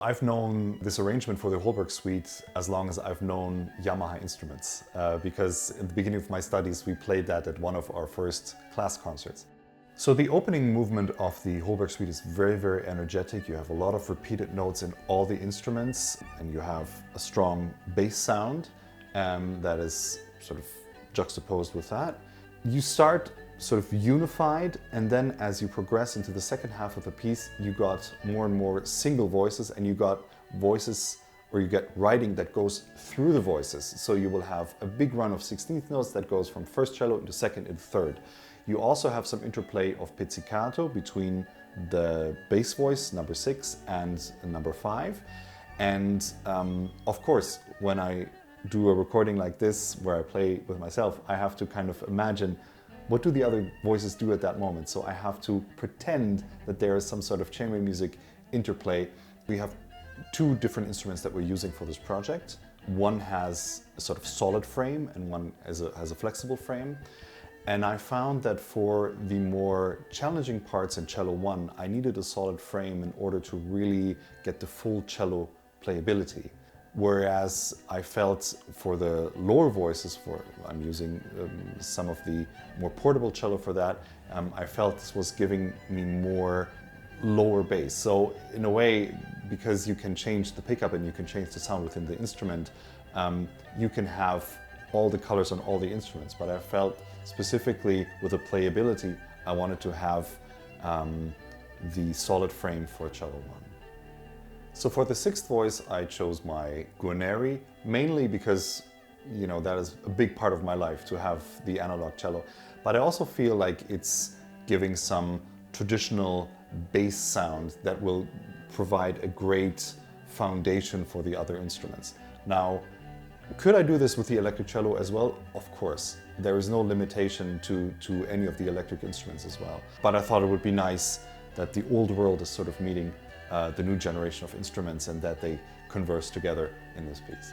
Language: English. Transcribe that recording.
I've known this arrangement for the Holberg Suite as long as I've known Yamaha instruments, because at the beginning of my studies we played that at one of our first class concerts. So the opening movement of the Holberg Suite is very, very energetic. You have a lot of repeated notes in all the instruments, and you have a strong bass sound that is sort of juxtaposed with that. You start sort of unified, and then as you progress into the second half of the piece, you got more and more single voices, and you got voices, or you get writing that goes through the voices. So you will have a big run of 16th notes that goes from first cello into second and third. You also have some interplay of pizzicato between the bass voice, number 6, and number 5. And of course, when I do a recording like this, where I play with myself, I have to kind of imagine what do the other voices do at that moment. So I have to pretend that there is some sort of chamber music interplay. We have two different instruments that we're using for this project. One has a sort of solid frame and one has a flexible frame. And I found that for the more challenging parts in cello 1, I needed a solid frame in order to really get the full cello playability. Whereas I felt for the lower voices, I'm using some of the more portable cello for that, I felt this was giving me more lower bass. So in a way, because you can change the pickup and you can change the sound within the instrument, you can have all the colors on all the instruments. But I felt specifically with the playability, I wanted to have the solid frame for cello 1. So for the 6th voice, I chose my Guarneri, mainly because, you know, that is a big part of my life, to have the analog cello. But I also feel like it's giving some traditional bass sound that will provide a great foundation for the other instruments. Now, could I do this with the electric cello as well? Of course. There is no limitation to any of the electric instruments as well. But I thought it would be nice that the old world is sort of meeting the new generation of instruments and that they converse together in this piece.